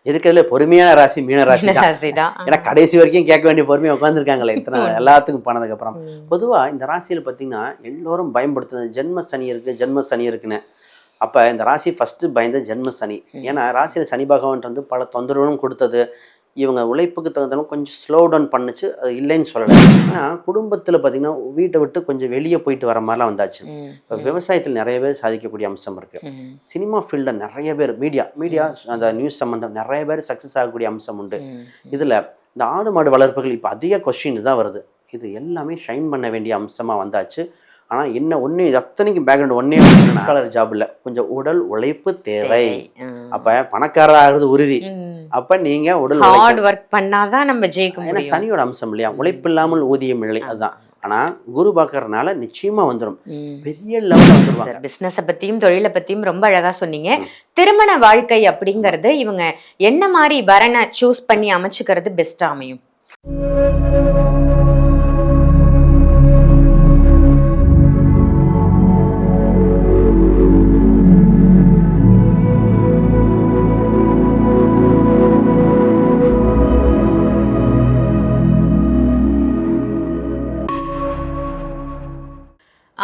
இருக்கிறதுல பொறுமையான ராசி மீன ராசி தான். ஏன்னா கடைசி வரைக்கும் கேட்க வேண்டிய பொறுமையை உட்காந்துருக்காங்களே இத்தனை எல்லாத்துக்கும் போனதுக்கு அப்புறம். பொதுவா இந்த ராசியில பாத்தீங்கன்னா எல்லோரும் பயன்படுத்துறது ஜென்ம சனி இருக்கு, ஜென்ம சனி இருக்குன்னு. அப்ப இந்த ராசி ஃபர்ஸ்ட் பயந்த ஜென்ம சனி. ஏன்னா ராசியில சனி பகவான் வந்து பல தொந்தரவுகளும் கொடுத்தது. இவங்க உழைப்புக்கு தகுந்தாலும் கொஞ்சம் ஸ்லோ டவுன் பண்ணுச்சு, அது இல்லைன்னு சொல்லலை. ஆனால் குடும்பத்தில் பார்த்தீங்கன்னா வீட்டை விட்டு கொஞ்சம் வெளியே போயிட்டு வர மாதிரிலாம் வந்தாச்சு. இப்போ விவசாயத்தில் நிறைய பேர் சாதிக்கக்கூடிய அம்சம் இருக்குது. சினிமா ஃபீல்டில் நிறைய பேர் மீடியா அந்த நியூஸ் சம்மந்தம் நிறைய பேர் சக்ஸஸ் ஆகக்கூடிய அம்சம் உண்டு. இதில் இந்த ஆடு மாடு வளர்ப்புகள் இப்போ அதிக கொஸ்டின் தான் வருது. இது எல்லாமே ஷைன் பண்ண வேண்டிய அம்சமாக வந்தாச்சு. ஆனால் என்ன ஒன்று அத்தனைக்கும் பேக்ரவுண்ட் ஒன்னே கலர் ஜாப் இல்லை, கொஞ்சம் உடல் உழைப்பு தேவை. அப்போ பணக்காரர் ஆகிறது உறுதி. அப்ப நீங்க உடல் ஹார்ட் ஒர்க் பண்ணாதான் நம்ம ஜெயிக்க முடியும். ஏன்னா சனியோட அம்சம் இல்லையா, உழைப்பு இல்லாமல் ஊதியம் இல்லை. அதுதான். ஆனா குரு பார்க்கறதுனால நிச்சயமா வந்துடும், பெரிய லெவல்ல வந்துருவாங்க. பிசினஸை பத்தியும் தொழிலை பத்தியும் ரொம்ப அழகா சொன்னீங்க. திருமண வாழ்க்கை அப்படிங்கிறது இவங்க என்ன மாதிரி வரனை சூஸ் பண்ணி அமைச்சுக்கிறது பெஸ்டா அமையும்?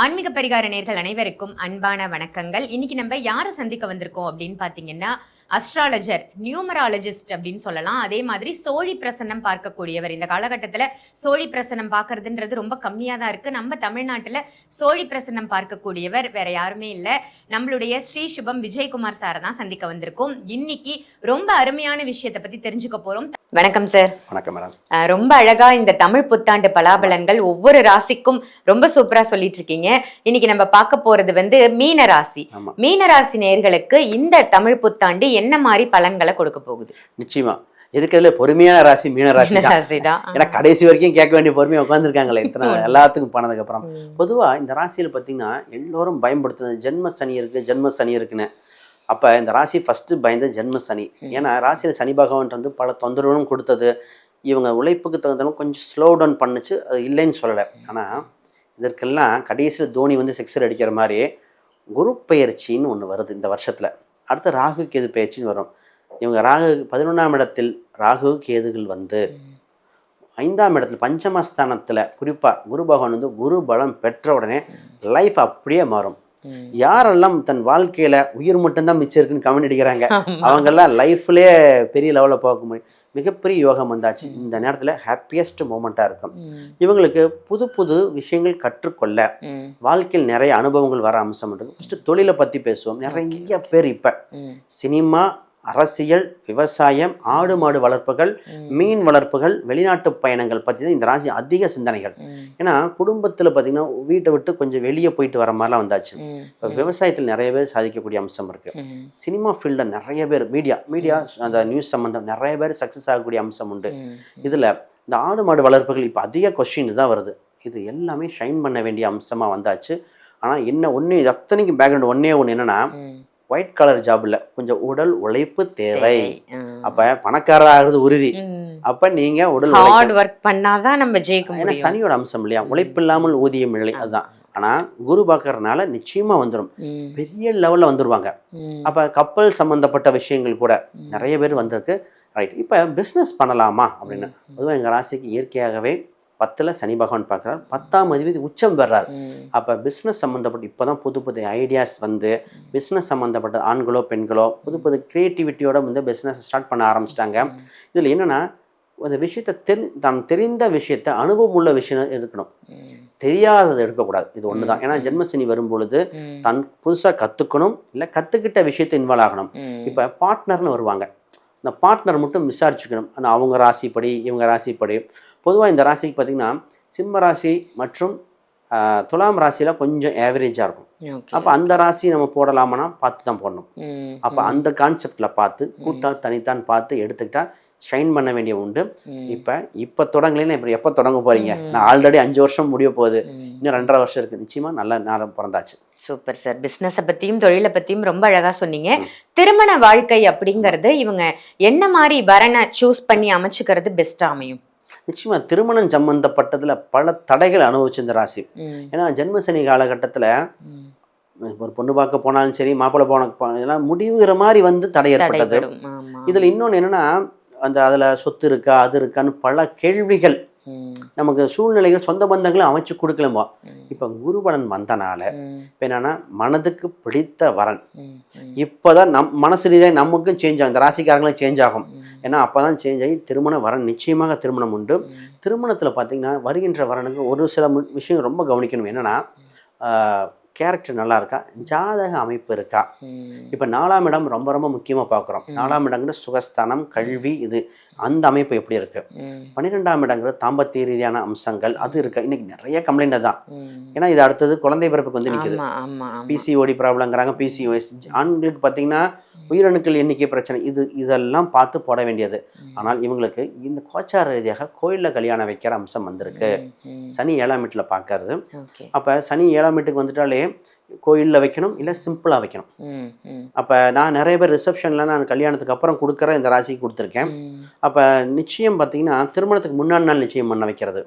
ஆன்மீக பரிகார நேயர்கள் அனைவருக்கும் அன்பான வணக்கங்கள். இன்னைக்கு நம்ம யாரை சந்திக்க வந்திருக்கோம் அப்படின்னு பாத்தீங்கன்னா, அஸ்ட்ராலஜர், நியூமராலஜிஸ்ட் அப்படின்னு சொல்லலாம். அதே மாதிரி சோழி பிரசன்னம் பார்க்கக்கூடியவர். இந்த காலகட்டத்தில் சோழி பிரசன்னம் பார்க்கறதுன்றது ரொம்ப கம்மியாக தான் இருக்கு. நம்ம தமிழ்நாட்டில் சோழி பிரசன்னம் பார்க்கக்கூடியவர் வேற யாருமே இல்லை, நம்மளுடைய ஸ்ரீ சுபம் விஜயகுமார் சாரை தான் சந்திக்க வந்திருக்கோம். இன்னைக்கு ரொம்ப அருமையான விஷயத்தை பத்தி தெரிஞ்சுக்க போறோம். வணக்கம் சார். வணக்கம் மேடம். ரொம்ப அழகா இந்த தமிழ் புத்தாண்டு பலாபலன்கள் ஒவ்வொரு ராசிக்கும் ரொம்ப சூப்பரா சொல்லிட்டு இருக்கீங்க. இன்னைக்கு நம்ம பார்க்க போறது வந்து மீன ராசி. மீன ராசி நேயர்களுக்கு இந்த தமிழ் புத்தாண்டு என்ன மாதிரி பலன்களை கொடுக்க போகுது? நிச்சயமா இருக்கிறதுல பொறுமையான ராசி மீன ராசி தான். ஏன்னா கடைசி வரைக்கும் கேட்க வேண்டிய பொறுமையை உட்காந்துருக்காங்களே இத்தனை எல்லாத்துக்கும் போனதுக்கு அப்புறம். பொதுவா இந்த ராசியில பாத்தீங்கன்னா எல்லோரும் பயன்படுத்துறது ஜென்ம சனி இருக்கு, ஜென்ம சனி இருக்குன்னு. அப்போ இந்த ராசி ஃபஸ்ட்டு பயந்த ஜென்ம சனி. ஏன்னா ராசியில் சனி பகவான் வந்து பல தொந்தரவுகளும் கொடுத்தது. இவங்க உழைப்புக்கு தகுந்தாலும் கொஞ்சம் ஸ்லோ டவுன் பண்ணுச்சு, அது இல்லைன்னு சொல்லலை. ஆனால் இதற்கெல்லாம் கடைசியில் தோனி வந்து சிக்ஸர் அடிக்கிற மாதிரி குரு பெயர்ச்சின்னு ஒன்று வருது இந்த வருஷத்தில். அடுத்து ராகு கேது பெயர்ச்சின்னு வரும். இவங்க ராகு 11ஆம் இடத்தில் ராகு கேதுகள் வந்து 5ஆம் இடத்துல பஞ்சமஸ்தானத்தில் குறிப்பாக குரு பகவான் வந்து குரு பலம் பெற்ற உடனே லைஃப் அப்படியே மாறும். யாரெல்லாம் தன் வாழ்க்கையில உயிர் மட்டும்தான் மிச்சம் இருக்குன்னு கமெண்ட் அடிக்கிறாங்க, அவங்கெல்லாம் லைஃப்லயே பெரிய லெவலில் பார்க்க முடியும். மிகப்பெரிய யோகம் வந்தாச்சு. இந்த நேரத்துல ஹாப்பியஸ்ட் மூமெண்டா இருக்கும். இவங்களுக்கு புது புது விஷயங்கள் கற்றுக்கொள்ள வாழ்க்கையில் நிறைய அனுபவங்கள் வர அம்சம் இருக்கு. ஃபர்ஸ்ட் தொழிலை பத்தி பேசுவோம். நிறைய பேர் இப்ப சினிமா, அரசியல், விவசாயம், ஆடு மாடு வளர்ப்புகள், மீன் வளர்ப்புகள், வெளிநாட்டு பயணங்கள் பற்றி தான் இந்த ராசி அதிக சிந்தனைகள். ஏன்னா குடும்பத்தில் பார்த்தீங்கன்னா வீட்டை விட்டு கொஞ்சம் வெளியே போயிட்டு வர மாதிரிலாம் வந்தாச்சு. இப்போ விவசாயத்தில் நிறைய பேர் சாதிக்கக்கூடிய அம்சம் இருக்கு. சினிமா ஃபீல்டில் நிறைய பேர் மீடியா அந்த நியூஸ் சம்மந்தம் நிறைய பேர் சக்ஸஸ் ஆகக்கூடிய அம்சம் உண்டு. இதில் இந்த ஆடு மாடு வளர்ப்புகள் இப்போ அதிக கொஸ்டின் தான் வருது. இது எல்லாமே ஷைன் பண்ண வேண்டிய அம்சமாக வந்தாச்சு. ஆனால் என்ன ஒன்று அத்தனைக்கும் பேக்ரவுண்ட் ஒன்று என்னன்னா, ஒயிட் கலர் ஜாப் இல்லை, கொஞ்சம் உடல் உழைப்பு தேவை. அப்ப பணக்காரர் ஆகிறது உறுதி. அப்ப நீங்க உடல் ஹார்ட் ஒர்க் பண்ணாதான் நம்ம ஜெயிக்க முடியும். ஏன்னா சனியோட அம்சம் இல்லையா, உழைப்பு இல்லாமல் ஊதியம் இல்லை. அதுதான். ஆனா குரு பார்க்கறதுனால நிச்சயமா வந்துடும், பெரிய லெவல்ல வந்துருவாங்க. அப்ப கப்பல் சம்பந்தப்பட்ட விஷயங்கள் கூட நிறைய பேர் வந்திருக்கு. ரைட். இப்ப பிசினஸ் பண்ணலாமா அப்படின்னு பொதுவாக எங்க ராசிக்கு இயற்கையாகவே 10ல் சனி பகவான் பார்க்குறார், 10ஆம் அதிபதி உச்சம் பெறார். அப்போ பிஸ்னஸ் சம்மந்தப்பட்ட இப்போ தான் புது புது ஐடியாஸ் வந்து பிஸ்னஸ் சம்மந்தப்பட்ட ஆண்களோ பெண்களோ புது புது க்ரியேட்டிவிட்டியோட வந்து பிஸ்னஸ் ஸ்டார்ட் பண்ண ஆரம்பிச்சிட்டாங்க. இதில் என்னென்னா அந்த விஷயத்தை தான் தெரிந்த விஷயத்தை அனுபவம் உள்ள விஷயம் இருக்கணும், தெரியாததை எடுக்கக்கூடாது. இது ஒன்று தான். ஏன்னா ஜென்மசனி வரும்பொழுது தான் புதுசாக கற்றுக்கணும், இல்லை கற்றுக்கிட்ட விஷயத்தை இன்வால்வ் ஆகணும். இப்போ பார்ட்னர்னு வருவாங்க, இந்த பார்ட்னர் மட்டும் விசாரிச்சுக்கணும். ஆனால் அவங்க ராசிப்படி இவங்க ராசிப்படி. பொதுவாக இந்த ராசிக்கு பார்த்திங்கன்னா சிம்ம ராசி மற்றும் துலாம் ராசியில் கொஞ்சம் ஆவரேஜாக இருக்கும். அப்போ அந்த ராசி நம்ம போடலாமனா பார்த்து தான் போடணும். அப்போ அந்த கான்செப்டில் பார்த்து கூட்டா தனித்தான் பார்த்து எடுத்துக்கிட்டா ஷைன் பண்ண வேண்டிய உண்டு. இப்போ தொடங்கலைன்னா இப்போ எப்போ தொடங்க போகிறீங்க? நான் ஆல்ரெடி 5 வருஷம் முடிய போகுது, இன்னும் 2.5 வருஷம் இருக்குது. நிச்சயமாக நல்ல நேரம் பிறந்தாச்சு. Super sir. பிஸ்னஸை பற்றியும் தொழிலை பற்றியும் ரொம்ப அழகாக சொன்னீங்க. திருமண வாழ்க்கை அப்படிங்கிறது இவங்க என்ன மாதிரி வரனை சூஸ் பண்ணி அமைச்சுக்கிறது பெஸ்ட்டாக அமையும்? நிச்சயமா திருமணம் சம்பந்தப்பட்டதுல பல தடைகள் அனுபவிச்சு இந்த ராசி. ஏன்னா ஜென்மசனி காலகட்டத்துல ஒரு பொண்ணு பார்க்க போனாலும் சரி, மாப்பிள்ளை இதெல்லாம் முடிவுகிற மாதிரி வந்து தடை ஏற்பட்டது. இதில் இன்னொன்று என்னென்னா, அதில் சொத்து இருக்கா, அது இருக்கான்னு பல கேள்விகள், நமக்கு சூழ்நிலைகள், சொந்த பந்தங்களும் அமைச்சு கொடுக்கலமோ. இப்போ குருபலன் வந்தனால இப்போ என்னன்னா, மனதுக்கு பிடித்த வரன் இப்போதான் மனசு ரீதியாக நமக்கும் சேஞ்ச் ஆகும், இந்த ராசிக்காரங்களும் சேஞ்ச் ஆகும். ஏன்னா அப்போ தான் சேஞ்ச் ஆகி திருமண வரன், நிச்சயமாக திருமணம் உண்டு. திருமணத்தில் பார்த்தீங்கன்னா வருகின்ற வரனுக்கு ஒரு சில விஷயம் ரொம்ப கவனிக்கணும். என்னென்னா, கேரக்டர் நல்லா இருக்கா, ஜாதக அமைப்பு இருக்கா. இப்போ 4ஆம் இடம் ரொம்ப ரொம்ப முக்கியமாக பார்க்குறோம். 4ஆம் இடங்கிறது சுகஸ்தானம், கல்வி, இது அந்த அமைப்பு எப்படி இருக்கு. 12ஆம் இடங்கிறது தாம்பத்திய ரீதியான அம்சங்கள், அது இருக்கு. இன்னைக்கு நிறைய கம்ப்ளைண்ட் தான். ஏன்னா இது அடுத்தது குழந்தை பிறப்புக்கு வந்து நிற்குது. பிசிஓடி ப்ராப்ளங்கிறாங்க, பிசிஓஎஸ். ஆண்களுக்கு பார்த்தீங்கன்னா உயிரணுக்கள் எண்ணிக்கை பிரச்சனை, இதெல்லாம் பார்த்து போட வேண்டியது. ஆனால் இவங்களுக்கு இந்த கோச்சார ரீதியாக கோயிலில் கல்யாணம் வைக்கிற அம்சம் வந்திருக்கு. சனி 7ஆம் வீட்டில் பார்க்கறது. அப்போ சனி 7ஆம் வீட்டுக்கு வந்துட்டாலே கோயிலில் வைக்கணும், இல்லை சிம்பிளாக வைக்கணும். அப்போ நான் நிறைய பேர் ரிசப்ஷனில் நான் கல்யாணத்துக்கு அப்புறம் கொடுக்குற இந்த ராசிக்கு கொடுத்துருக்கேன். அப்போ நிச்சயம் பார்த்தீங்கன்னா திருமணத்துக்கு முன்னாடி நாள் நிச்சயம் பண்ண வைக்கிறது.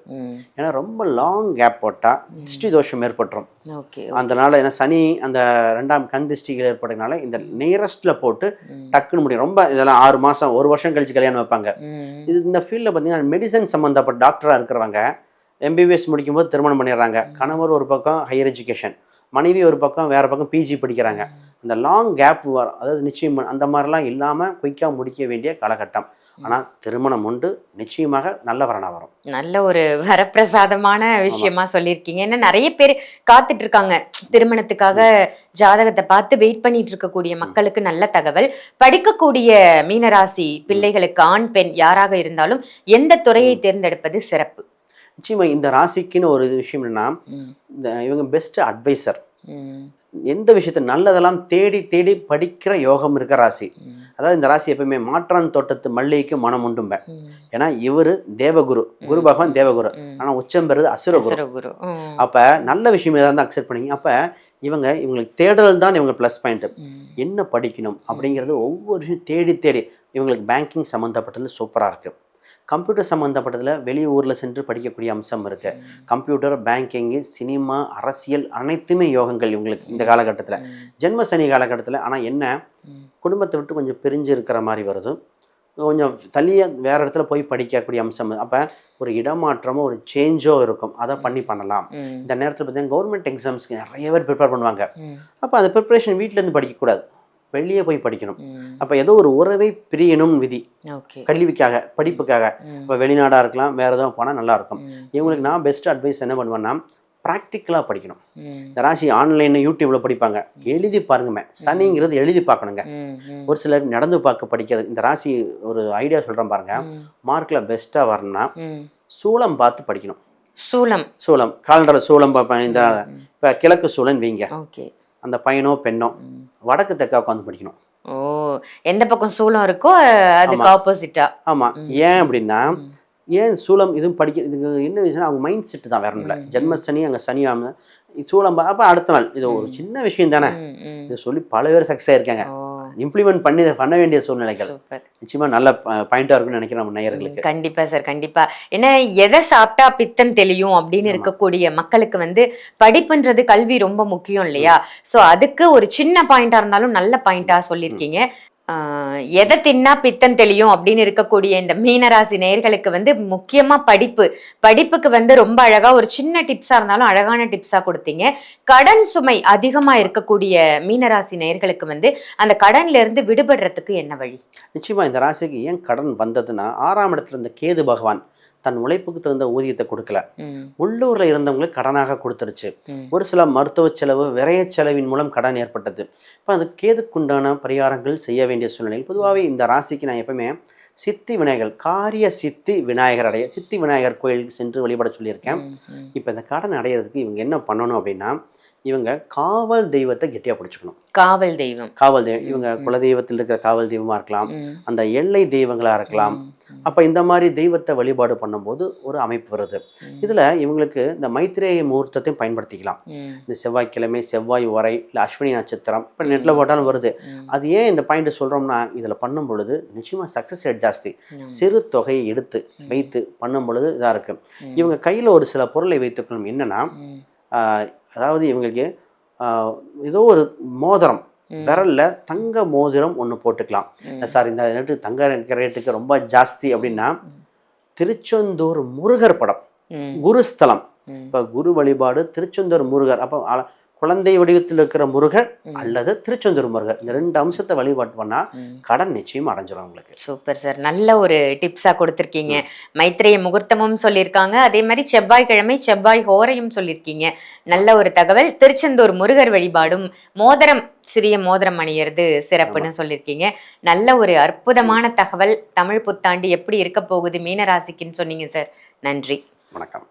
ஏன்னா ரொம்ப லாங் கேப் போட்டால் திருஷ்டி தோஷம் ஏற்பட்டுரும். அந்த நாள் ஏன்னா சனி அந்த 2ஆம் கண் திருஷ்டிகள் ஏற்படுறதுனால இந்த நியரஸ்ட்டில் போட்டு டக்குன்னு முடியும். ரொம்ப இதெல்லாம் 6 மாதம் 1 வருஷம் கழிச்சு கல்யாணம் வைப்பாங்க. இந்த ஃபீல்டில் பார்த்தீங்கன்னா மெடிசன் சம்மந்தப்பட்ட டாக்டராக இருக்கிறவங்க எம்பிபிஎஸ் முடிக்கும்போது திருமணம் பண்ணிடுறாங்க. கணவர் ஒரு பக்கம் ஹையர் எஜுகேஷன், மனைவி ஒரு பக்கம் வேறு பக்கம் பிஜி படிக்கிறாங்க. அந்த லாங் கேப் வரும், அதாவது நிச்சயம் அந்த மாதிரிலாம் இல்லாமல் குயிக்காக முடிக்க வேண்டிய காலகட்டம். ஆனால் திருமணம் உண்டு, நிச்சயமாக நல்ல வரனாக வரும். நல்ல ஒரு வரப்பிரசாதமான விஷயமா சொல்லியிருக்கீங்க. ஏன்னா நிறைய பேர் காத்துட்டு இருக்காங்க திருமணத்துக்காக, ஜாதகத்தை பார்த்து வெயிட் பண்ணிட்டு இருக்கக்கூடிய மக்களுக்கு நல்ல தகவல். படிக்கக்கூடிய மீனராசி பிள்ளைகளுக்கு ஆண் பெண் யாராக இருந்தாலும் எந்த துறையை தேர்ந்தெடுப்பது சிறப்பு? நிச்சயமா இந்த ராசிக்குன்னு ஒரு விஷயம் என்னன்னா, இவங்க பெஸ்ட் அட்வைசர். எந்த விஷயத்த நல்லதெல்லாம் தேடி தேடி படிக்கிற யோகம் இருக்க ராசி. அதாவது இந்த ராசி எப்பவுமே மாற்றான் தோட்டத்து மல்லிகைக்கு மனம் உண்டும்ப. ஏன்னா இவரு தேவகுரு, குரு பகவான் தேவகுரு, ஆனா உச்சம் பெறுது அசுரகுரு. அப்ப நல்ல விஷயம் ஏதாவது அக்செப்ட் பண்ணி, அப்ப இவங்களுக்கு தேடல் தான் இவங்க ப்ளஸ் பாயிண்ட். என்ன படிக்கணும் அப்படிங்கிறது ஒவ்வொரு விஷயம் தேடி தேடி, இவங்களுக்கு பேங்கிங் சம்மந்தப்பட்டது சூப்பராக இருக்கு. கம்ப்யூட்டர் சம்மந்தப்பட்டதில் வெளியூரில் சென்று படிக்கக்கூடிய அம்சம் இருக்குது. கம்ப்யூட்டர், பேங்கிங்கு, சினிமா, அரசியல் அனைத்துமே யோகங்கள் இவங்களுக்கு இந்த காலகட்டத்தில், ஜென்ம சனி காலகட்டத்தில். ஆனால் என்ன, குடும்பத்தை விட்டு கொஞ்சம் பிரிஞ்சு இருக்கிற மாதிரி வருது, கொஞ்சம் தள்ளிய வேறு இடத்துல போய் படிக்கக்கூடிய அம்சம். அப்போ ஒரு இடமாற்றமோ ஒரு சேஞ்சோ இருக்கும், அதை பண்ணலாம். இந்த நேரத்தில் பார்த்தீங்கன்னா கவர்மெண்ட் எக்ஸாம்ஸ்க்கு நிறைய பேர் ப்ரிப்பேர் பண்ணுவாங்க. அப்போ அந்த ப்ரிப்பரேஷன் வீட்டிலேருந்து படிக்கக்கூடாது, வெளியே போய் படிக்கணும். அப்போ ஏதோ ஒரு உறவை பிரியணும் விதி, கல்விக்காக, படிப்புக்காக. இப்போ வெளிநாடாக இருக்கலாம், வேறு எதுவும் போனால் நல்லாயிருக்கும். இவங்களுக்கு நான் பெஸ்ட் அட்வைஸ் என்ன பண்ணுவேன்னா, ப்ராக்டிக்கலாக படிக்கணும். இந்த ராசி ஆன்லைனில் யூடியூப்பில் படிப்பாங்க, எழுதி பாருங்கமே. சனிங்கிறது எழுதி பார்க்கணுங்க. ஒரு சிலர் நடந்து பார்க்க படிக்கிறது. இந்த ராசி ஒரு ஐடியா சொல்கிறேன் பாருங்க, மார்க்கில் பெஸ்ட்டாக வரணும்னா சூளம் பார்த்து படிக்கணும். சூளம் காலண்டர் சூளம் பார்ப்பேன். இந்த இப்போ கிழக்கு சூளன் வைங்க, அந்த பையனோ பெண்ணோ வடக்கு தெற்கா உட்காந்து படிக்கணும். ஓ, எந்த பக்கம் சூளம் இருக்கோ அதுக்கு ஆப்போசிட்டா. ஆமா. ஏன் அப்படின்னா, ஏன் சூளம் இதுவும் படிக்க, இதுக்கு என்ன விஷயம், அவங்க மைண்ட் செட்டு தான், வேற ஒன்றும் இல்லை. ஜென்ம சனி அங்கே சனியாம சூளம். அப்போ அடுத்த நாள் இது ஒரு சின்ன விஷயம் தானே, இதை சொல்லி பல பேர் சக்ஸஸ் ஆயிருக்காங்க. இம்ப்ளிமெண்ட் பண்ண வேண்டிய சூழ்நிலைகள். நிச்சயமா நல்ல பாயிண்டா இருக்குன்னு நினைக்கிறேன் நம்ம நேயர்களுக்கு. கண்டிப்பா சார், கண்டிப்பா. ஏன்னா எதை சாப்பிட்டா பித்தம் தெளியும் அப்படின்னு இருக்கக்கூடிய மக்களுக்கு வந்து படிப்புன்றது, கல்வி ரொம்ப முக்கியம் இல்லையா? சோ அதுக்கு ஒரு சின்ன பாயிண்டா இருந்தாலும் நல்ல பாயிண்டா சொல்லியிருக்கீங்க. எதை தின்னா பித்தம் தெளியும் அப்படின்னு இருக்கக்கூடிய இந்த மீனராசி நேயர்களுக்கு வந்து முக்கியமா படிப்புக்கு வந்து ரொம்ப அழகா ஒரு சின்ன டிப்ஸா இருந்தாலும் அழகான டிப்ஸா கொடுத்தீங்க. கடன் சுமை அதிகமா இருக்கக்கூடிய மீனராசி நேயர்களுக்கு வந்து அந்த கடன்ல இருந்து விடுபடுறதுக்கு என்ன வழி? நிச்சயமா இந்த ராசிக்கு ஏன் கடன் வந்ததுன்னா, 6ஆம் இடத்துல இருந்த கேது பகவான் தன் உழைப்புக்கு தகுந்த ஊதியத்தை கொடுக்கல, உள்ளூர்ல இருந்தவங்களுக்கு கடனாக கொடுத்துருச்சு. ஒரு சில மருத்துவ செலவு, விரைய செலவின் மூலம் கடன் ஏற்பட்டது. இப்போ அது கேதுக்குண்டான பரிகாரங்கள் செய்ய வேண்டிய சூழ்நிலை. பொதுவாகவே இந்த ராசிக்கு நான் எப்பவுமே சித்தி விநாயகர், காரிய சித்தி விநாயகர் அடைய, சித்தி விநாயகர் கோயிலுக்கு சென்று வழிபட சொல்லியிருக்கேன். இப்போ இந்த கடன் அடையிறதுக்கு இவங்க என்ன பண்ணணும் அப்படின்னா, இவங்க காவல் தெய்வத்தை கெட்டியா பிடிச்சுக்கணும். காவல் தெய்வம் இவங்க குலதெய்வத்தில் இருக்கிற காவல் தெய்வமா இருக்கலாம், அந்த எல்லை தெய்வங்களா இருக்கலாம். அப்ப இந்த மாதிரி தெய்வத்தை வழிபாடு பண்ணும்போது ஒரு அமைப்பு வருது. இதுல இவங்களுக்கு இந்த மைத்திரேய முகூர்த்தத்தையும் பயன்படுத்திக்கலாம். இந்த செவ்வாய்க்கிழமை, செவ்வாய் உரை, இல்லை அஸ்வினி நட்சத்திரம், இப்போ நெட்ல போட்டாலும் வருது. அது ஏன் இந்த பாயிண்ட் சொல்றோம்னா, இதுல பண்ணும் பொழுது நிச்சயமா சக்சஸ் ரேட் ஜாஸ்தி. சிறு தொகையை எடுத்து வைத்து பண்ணும் பொழுது இதா இருக்கு. இவங்க கையில ஒரு சில பொருளை வைத்துக்கணும். என்னன்னா, அதாவது இவங்களுக்கு ஏதோ ஒரு மோதிரம் விரல்ல தங்க மோதிரம் ஒன்று போட்டுக்கலாம். சார் இந்த ரேட்டு தங்க ரேட்டுக்கு ரொம்ப ஜாஸ்தி அப்படின்னா திருச்செந்தூர் முருகர் படம், குருஸ்தலம். இப்போ குரு வழிபாடு திருச்செந்தூர் முருகர், அப்போ குழந்தை வடிவத்தில் இருக்கிற முருகர் அல்லது திருச்செந்தூர் முருகர், இந்த 2 அம்சத்தை வழிபாடு பண்ணா கடன் நிச்சயம் அடைஞ்சிடும் உங்களுக்கு. சூப்பர் சார், நல்ல ஒரு டிப்ஸா கொடுத்துருக்கீங்க. மைத்ரேய முகூர்த்தமும் சொல்லியிருக்காங்க, அதே மாதிரி செவ்வாய்க்கிழமை செவ்வாய் ஹோரையும் சொல்லியிருக்கீங்க. நல்ல ஒரு தகவல். திருச்செந்தூர் முருகர் வழிபாடும் மோதிரம், சிறிய மோதிரம் அணியறது சிறப்புன்னு சொல்லியிருக்கீங்க. நல்ல ஒரு அற்புதமான தகவல். தமிழ் புத்தாண்டு எப்படி இருக்க போகுது மீனராசிக்குன்னு சொன்னீங்க சார். நன்றி, வணக்கம்.